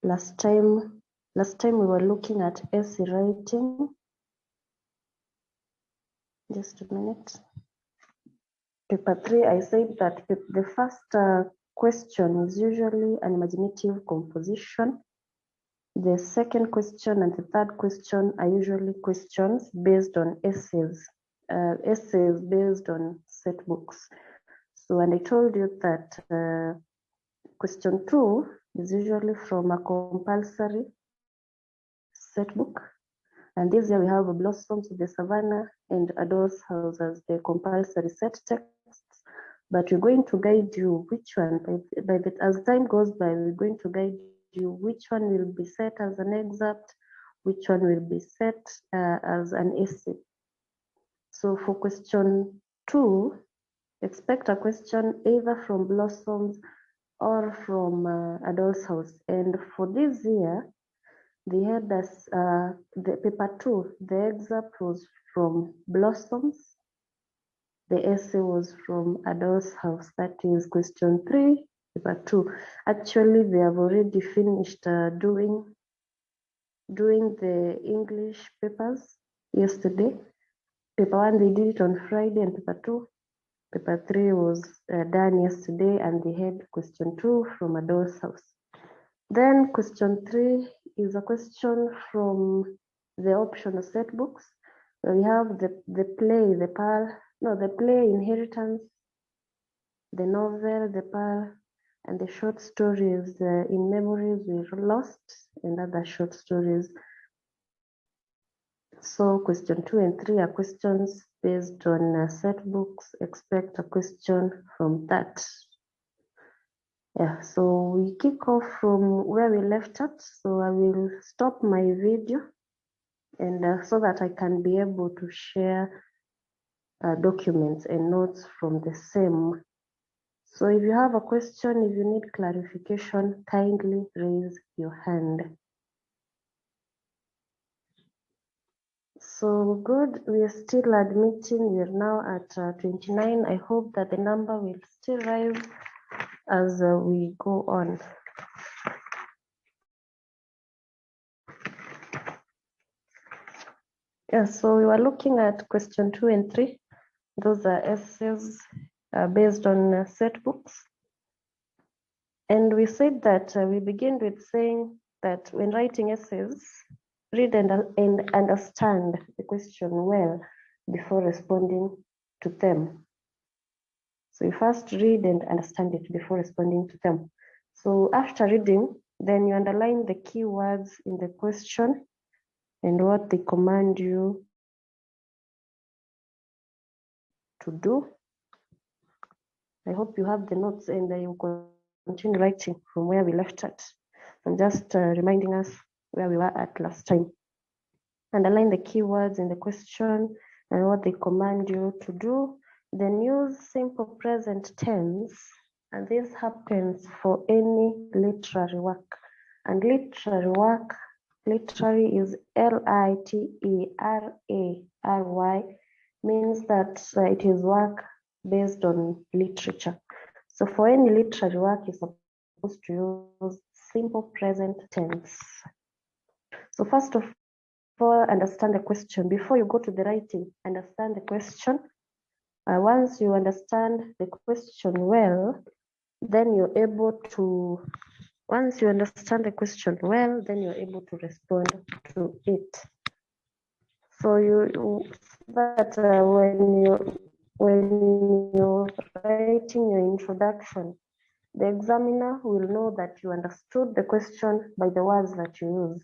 Last time we were looking at essay writing. Just a minute. Paper 3, I said that the first question is usually an imaginative composition. The second question and the third question are usually questions based on essays based on set books. So, and I told you that question 2 is usually from a compulsory set book. And this year we have Blossoms of the Savannah and A Doll's House as the compulsory set texts. But we're going to guide you which one, as time goes by, we're going to guide you which one will be set as an excerpt, which one will be set as an essay. So for question 2, expect a question either from Blossoms or from A Doll's House. And for this year, they had us, the paper 2, the excerpt was from Blossoms. The essay was from A Doll's House. That is question 3, paper 2. Actually, they have already finished doing the English papers yesterday. Paper 1, they did it on Friday, and paper 2, paper 3 was done yesterday, and they had question 2 from A Doll's House. Then question 3 is a question from the optional set books. We have the play Inheritance, the novel, the Pearl, and the short stories In Memories We're Lost, and other short stories. So question 2 and 3 are questions based on set books. Expect a question from that. Yeah, so we kick off from where we left at. So I will stop my video and so that I can be able to share documents and notes from the same. So if you have a question, if you need clarification, kindly raise your hand. So good, we are still admitting. We are now at 29. I hope that the number will still rise as we go on. Yeah, so we were looking at question 2 and 3. Those are essays based on set books. And we said that we begin with saying that when writing essays, read and understand the question well before responding to them. So you first read and understand it before responding to them. So after reading, then you underline the key words in the question and what they command you to do. I hope you have the notes and you continue writing from where we left at. I'm just reminding us where we were at last time. Underline the keywords in the question and what they command you to do. Then use simple present tense, and this happens for any literary work. And literary work, literary is L-I-T-E-R-A-R-Y, means that it is work based on literature. So for any literary work, you're supposed to use simple present tense. So first of all, understand the question. Before you go to the writing, understand the question. Once you understand the question well, then you're able to, once you understand the question well, then you're able to respond to it. So that when you're writing your introduction, the examiner will know that you understood the question by the words that you use.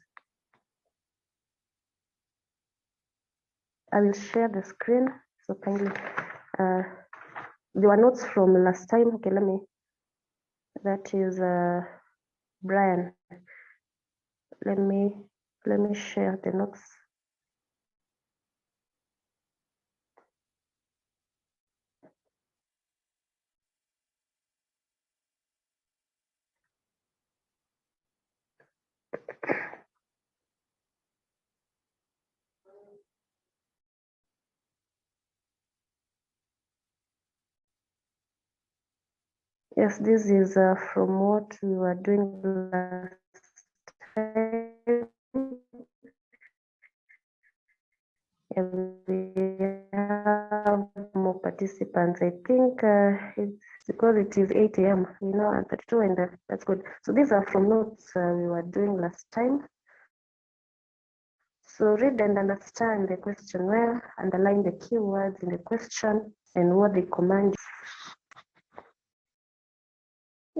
I will share the screen, so kindly. There were notes from last time. Okay, that is Brian. Let me share the notes. Yes, this is from what we were doing last we have more participants. I think it's because it is 8 a.m. We know at 32, and that's good. So these are from notes we were doing last time. So read and understand the question well, underline the keywords in the question and what they command.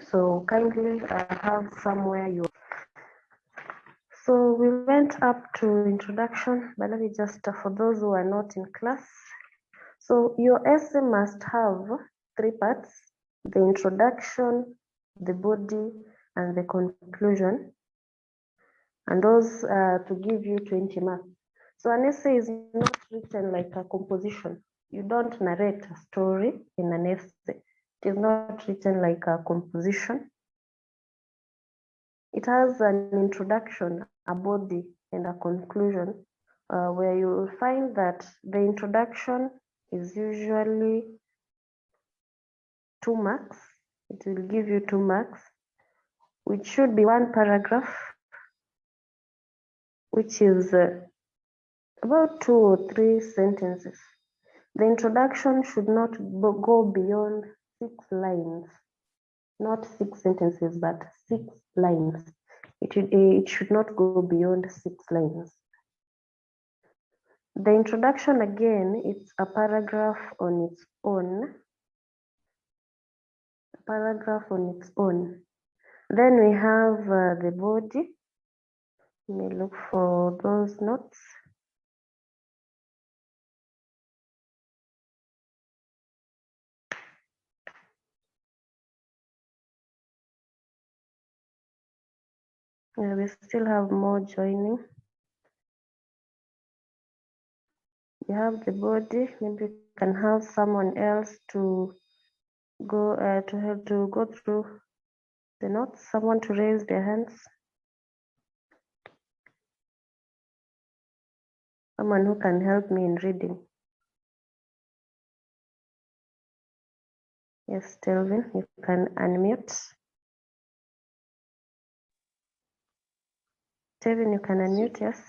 So kindly have somewhere you. So we went up to introduction, but let me just, for those who are not in class. So your essay must have 3 parts: the introduction, the body, and the conclusion. And those to give you 20 marks. So an essay is not written like a composition. You don't narrate a story in an essay. It is not written like a composition. It has an introduction, a body, and a conclusion, where you will find that the introduction is usually 2 marks. It will give you 2 marks, which should be 1 paragraph, which is about 2 or 3 sentences. The introduction should not go beyond 6 lines, not 6 sentences, but 6 lines. It should not go beyond 6 lines. The introduction, again, it's a paragraph on its own. A paragraph on its own. Then we have the body. You may look for those notes. We still have more joining. You have the body. Maybe you can have someone else to go to help to go through the notes. Someone to raise their hands. Someone who can help me in reading. Yes, Telvin, you can unmute. Telvin, you can unmute, yes?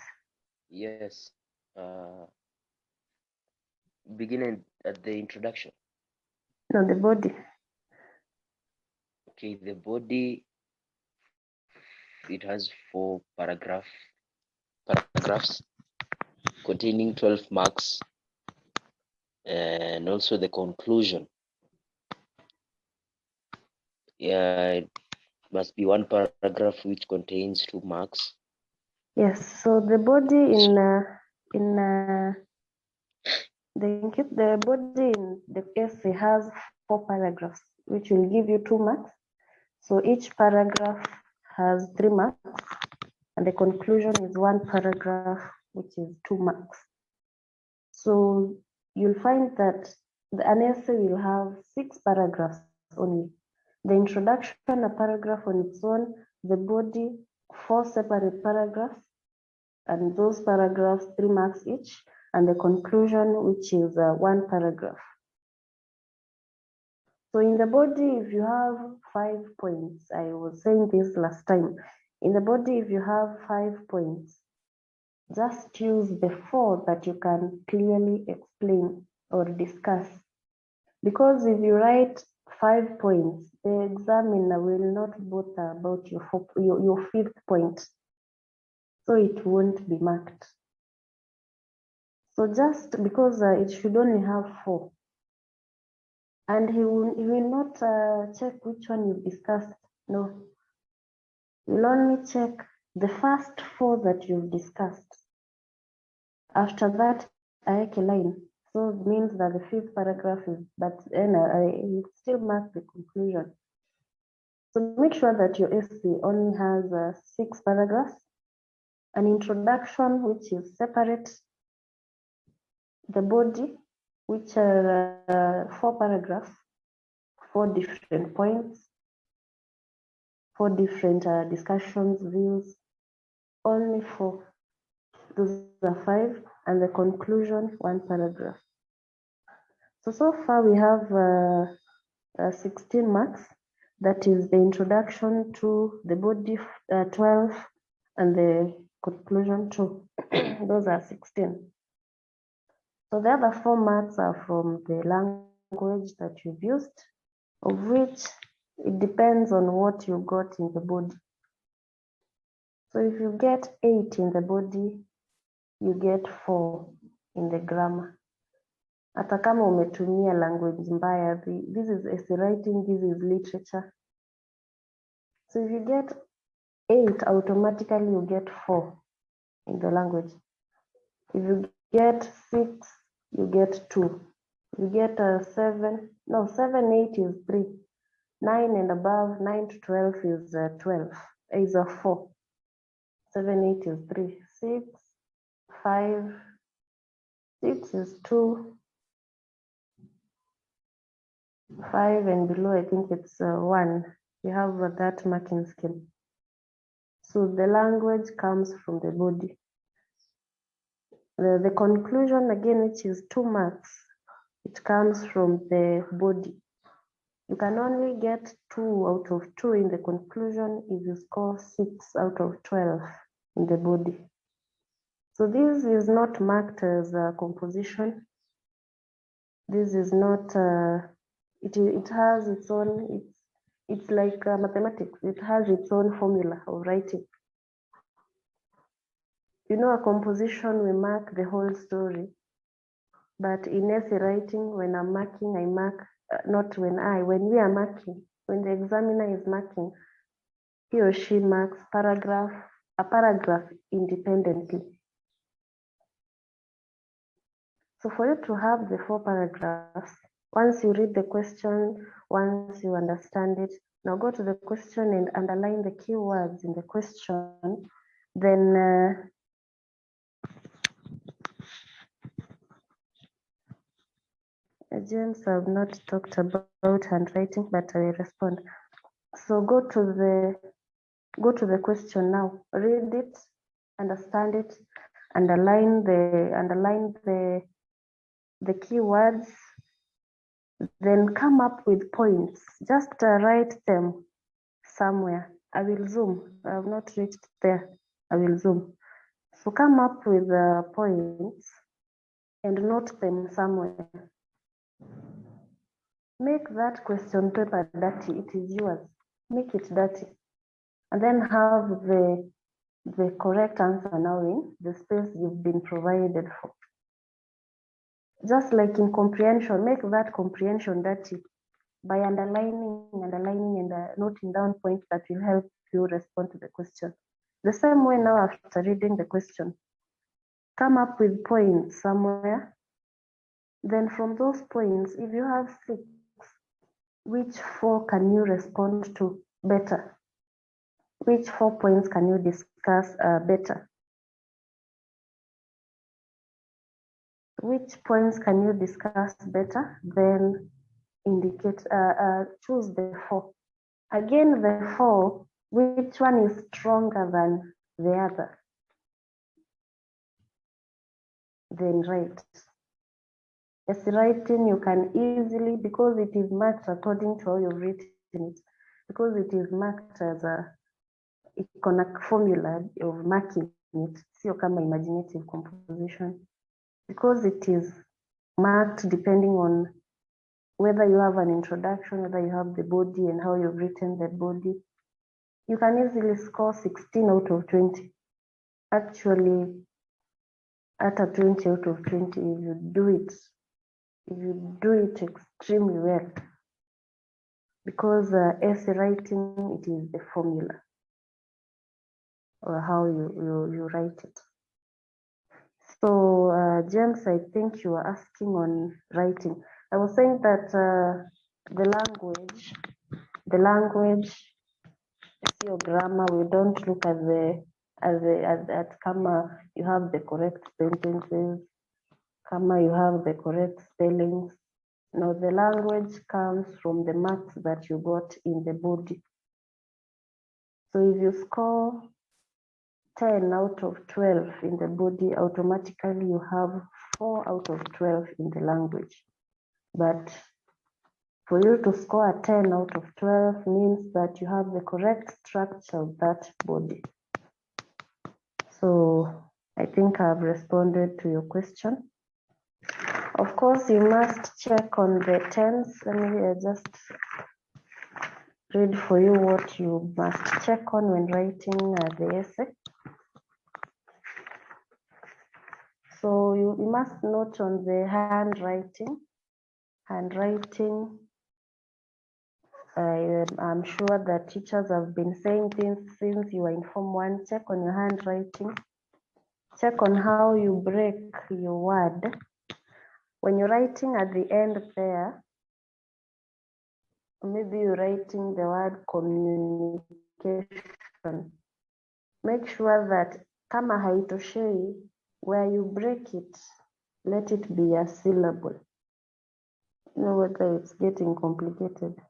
Yes. Beginning at the introduction. No, the body. Okay, the body, it has 4 paragraphs containing 12 marks, and also the conclusion. Yeah, it must be 1 paragraph which contains 2 marks. Yes, so the body the body in the essay has 4 paragraphs, which will give you 2 marks. So each paragraph has 3 marks, and the conclusion is 1 paragraph, which is 2 marks. So you'll find that an essay will have 6 paragraphs only. The introduction, a paragraph on its own, the body, 4 separate paragraphs, and those paragraphs 3 marks each, and the conclusion, which is 1 paragraph. So in the body, if you have 5 points, I was saying this last time, in the body, if you have 5 points, just use the 4 that you can clearly explain or discuss. Because if you write 5 points, the examiner will not bother about your 5th point. So it won't be marked. So just because it should only have 4. And he will not check which one you've discussed. No. He'll only check the first 4 that you've discussed. After that, I make a line. So it means that the 5th paragraph is, but it still marks the conclusion. So make sure that your essay only has 6 paragraphs, an introduction which is separate, the body, which are 4 paragraphs, 4 different points, 4 different discussions, views, only 4. Those are 5, and the conclusion 1 paragraph. So far we have 16 marks. That is the introduction to the body 12, and the conclusion 2. Those are 16. So the other 4 marks are from the language that you've used, of which it depends on what you got in the body. So if you get 8 in the body, you get 4 in the grammar. Hata kama umetumia language mbaya, this is essay writing, this is literature. So if you get 8, automatically you get 4 in the language. If you get 6, you get 2. You get 7, 8 is 3. 9 and above, 9 to 12 is 12, is a 4. 7, 8 is 3. 6, 5, 6 is 2. 5 and below, I think it's 1. You have that marking scheme. So the language comes from the body. The conclusion, again, which is 2 marks, it comes from the body. You can only get 2 out of 2 in the conclusion if you score 6 out of 12 in the body. So this is not marked as a composition. This is not, it has its own, it's like mathematics. It has its own formula of writing. You know, a composition, we mark the whole story. But in essay writing, when I'm marking, I mark, when we are marking, when the examiner is marking, he or she marks a paragraph independently. So for you to have the 4 paragraphs, once you read the question, once you understand it, now go to the question and underline the keywords in the question, then James, I've not talked about handwriting, but I will respond. So go to the question now. Read it, understand it, underline the keywords, then come up with points. Just write them somewhere. I will zoom. I have not reached there. I will zoom. So come up with points and note them somewhere. Make that question paper dirty. It is yours. Make it dirty. And then have the correct answer now in the space you've been provided for. Just like in comprehension, make that comprehension dirty by underlining and noting down points that will help you respond to the question. The same way now, after reading the question, come up with points somewhere. Then from those points, if you have 6, which 4 can you respond to better? Which 4 points can you discuss better? Which points can you discuss better? Then indicate, choose the 4. Again, the 4, which one is stronger than the other? Then write. As writing, you can easily, because it is marked according to how you've written it, because it is marked as a formula of marking it, sio kama imaginative composition, because it is marked depending on whether you have an introduction, whether you have the body and how you've written the body. You can easily score 16 out of 20. Actually, at a 20 out of 20, if you do it extremely well, because essay writing, it is the formula or how you write it. So James, I think you are asking on writing. I was saying that the language, your grammar, we don't look at kama you have the correct sentences, kama you have the correct spellings. Now the language comes from the marks that you got in the body. So if you score 10 out of 12 in the body, automatically you have 4 out of 12 in the language. But for you to score a 10 out of 12 means that you have the correct structure of that body. So I think I've responded to your question. Of course, you must check on the tense. Let me just read for you what you must check on when writing the essay. So you must note on the handwriting. I'm sure that teachers have been saying things since you were in Form 1. Check on your handwriting. Check on how you break your word. When you're writing at the end there, maybe you're writing the word communication. Make sure that kama haitoshei, where you break it, let it be a syllable. You know whether it's getting complicated.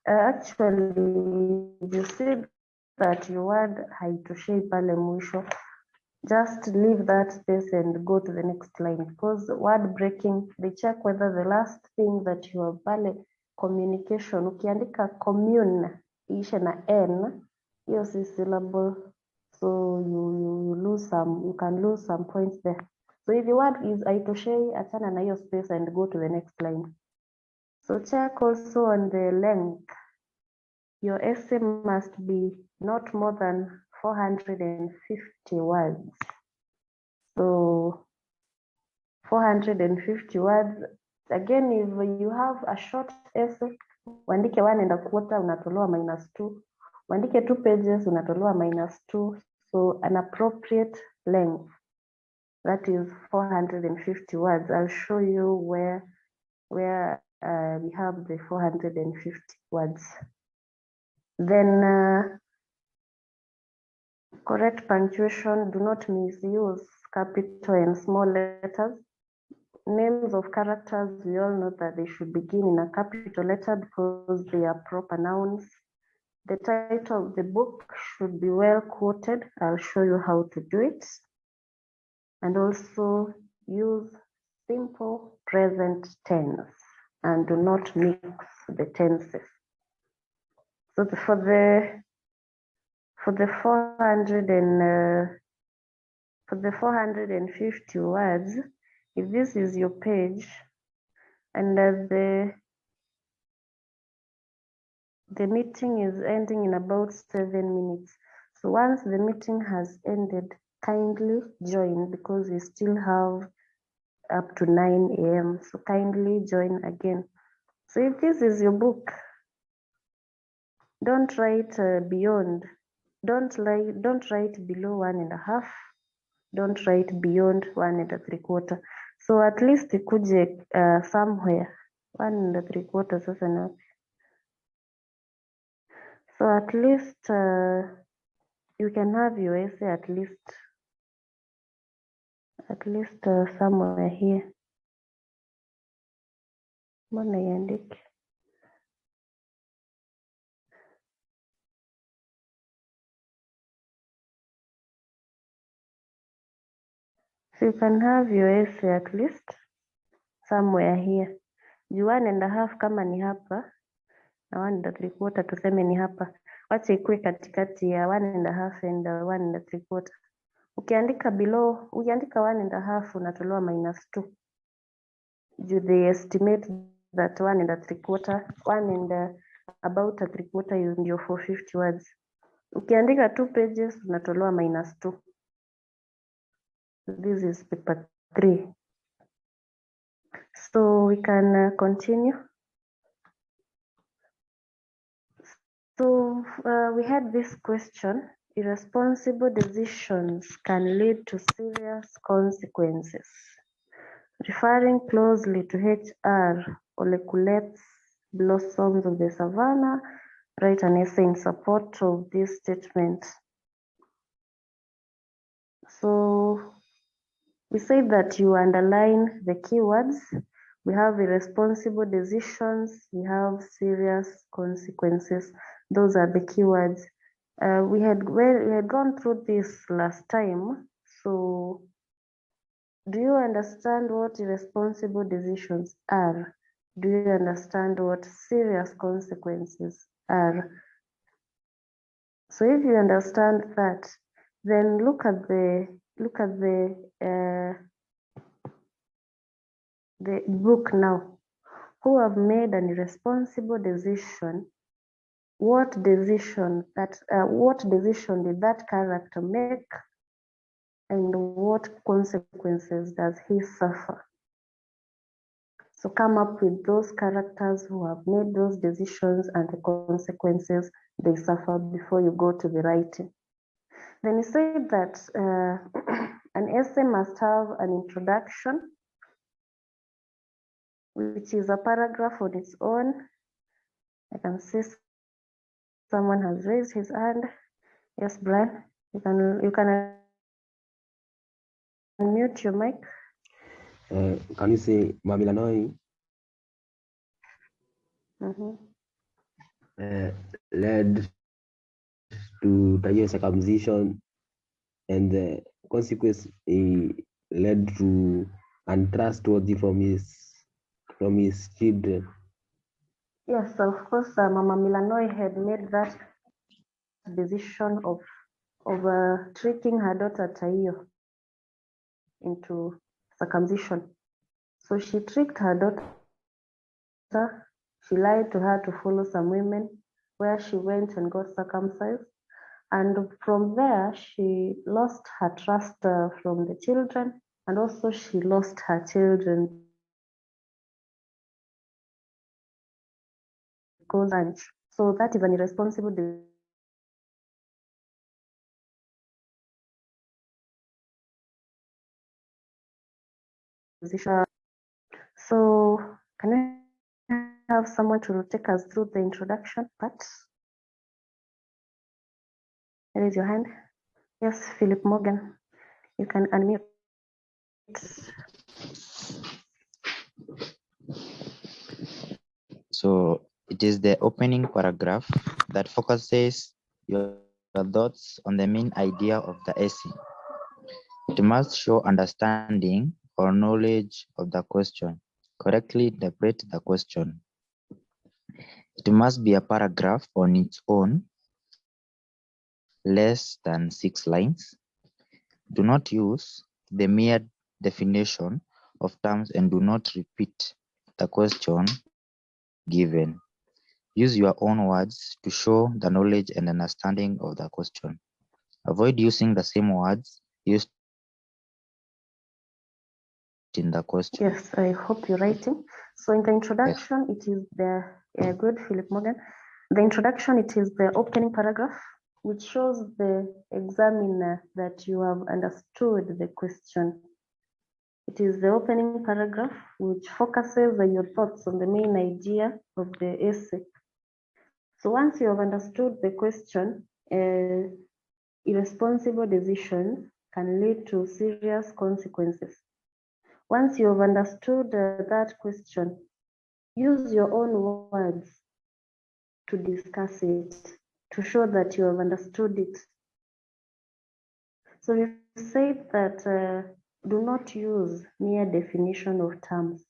Actually, you see that your word haitoshei pale mwisho, just leave that space and go to the next line, because word breaking, they check whether the last thing that you have pale communication, ukiandika commune ishe na n, hiyo si syllable, so you lose some, you can lose some points there. So if the word is haitoshei, achana na hiyo space and go to the next line. So check also on the length. Your essay must be not more than 450 words. So 450 words. Again, if you have a short essay, uandike 1 1/4, unatolewa -2. Uandike 2 pages, unatolewa -2. So an appropriate length, that is 450 words. I'll show you where we have the 450 words. Then correct punctuation. Do not misuse capital and small letters. Names of characters, we all know that they should begin in a capital letter because they are proper nouns. The title of the book should be well quoted. I'll show you how to do it. And also use simple present tense and do not mix the tenses. So for the 450 words, if this is your page and the meeting is ending in about 7 minutes. So once the meeting has ended, kindly join, because we still have up to 9 a.m. So kindly join again. So if this is your book, don't write beyond. Don't write below 1 1/2. Don't write beyond 1 3/4. So at least ikuje somewhere 1 3/4. Sasa na so at least you can have your essay at least somewhere here. Mbona iandike? So you can have your essay at least somewhere here. 1 1/2 kama ni hapa na 1 3/4 tuseme ni hapa. Wacha ikuwe katikati ya 1 1/2 and 1 3/4. Ukiandika below, ukiandika 1 1/2 unatolewa -2. They estimate that 1 3/4, 1 and about 3/4 ndio 450 words. Ukiandika 2 pages unatolewa -2. This is paper 3. So we can continue. So we had this question: irresponsible decisions can lead to serious consequences. Referring closely to H.R. Olekulet's Blossoms of the Savannah, write an essay in support of this statement. So we say that you underline the keywords. We have irresponsible decisions. We have serious consequences. Those are the keywords. We had gone through this last time. So do you understand what irresponsible decisions are? Do you understand what serious consequences are? So if you understand that, Then look at the book now. Who have made an irresponsible decision? What decision did that character make, and what consequences does he suffer? So come up with those characters who have made those decisions and the consequences they suffer before you go to the writing. Then he said that an essay must have an introduction, which is a paragraph on its own. I can see someone has raised his hand. Yes, Brian, you can unmute your mic. Can you say Mamilanoi led to the circumcision, and the consequence led to untrustworthy from his children? Yes, of course, Mama Milanoi had made that decision of tricking her daughter Taio into circumcision. So she tricked her daughter. She lied to her to follow some women, where she went and got circumcised. And from there, she lost her trust from the children, and also she lost her children because so that is an irresponsible decision. So can I have someone to take us through the introduction part? Raise your hand. Yes, Philip Morgan, you can unmute. So it is the opening paragraph that focuses your thoughts on the main idea of the essay. It must show understanding or knowledge of the question, correctly interpret the question. It must be a paragraph on its own, less than 6 lines. Do not use the mere definition of terms and do not repeat the question given. Use your own words to show the knowledge and understanding of the question. Avoid using the same words used in the question. Yes, I hope you're writing. So in the introduction, Yes. it is the good Philip Morgan. The introduction, it is the opening paragraph, which shows the examiner that you have understood the question. It is the opening paragraph which focuses on your thoughts on the main idea of the essay. So once you have understood the question, irresponsible decisions can lead to serious consequences. Once you have understood that question, use your own words to discuss it, to show that you have understood it. So you said that do not use mere definition of terms.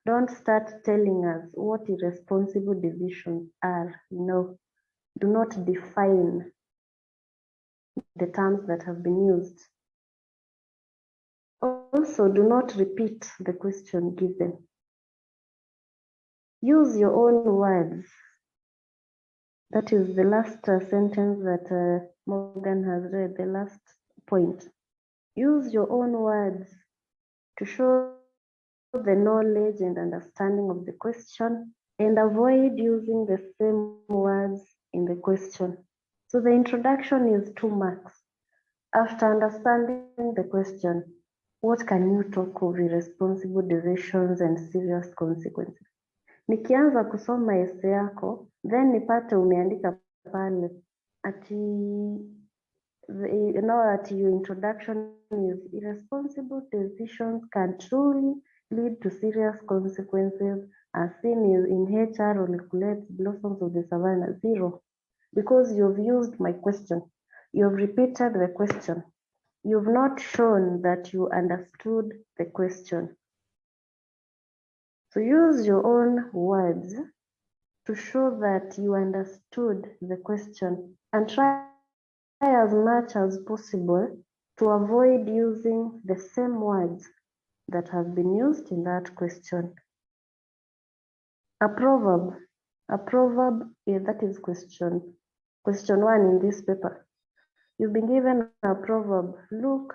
Don't start telling us what irresponsible decisions are. No, do not define the terms that have been used. Also, do not repeat the question given. Use your own words. That is the last sentence that Morgan has read, the last point. Use your own words to show the knowledge and understanding of the question, and avoid using the same words in the question. So the introduction is 2 marks. After understanding the question, what can you talk of irresponsible decisions and serious consequences? Nikianza kusoma essay yako, then nipate umeandika pale ati your introduction is irresponsible decisions can truly lead to serious consequences as seen in HR Oliculets Blossoms of the Savannah. 0. Because you've used my question. You've repeated the question. You've not shown that you understood the question. So use your own words to show that you understood the question and try as much as possible to avoid using the same words that have been used in that question. A proverb, that is question 1 in this paper. You've been given a proverb. Look,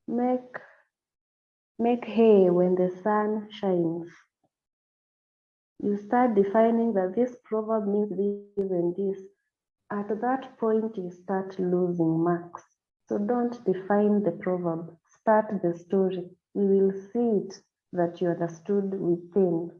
make hay when the sun shines. You start defining that this proverb means this and this. At that point, you start losing marks. So don't define the proverb. Start the story. We will see it that you understood within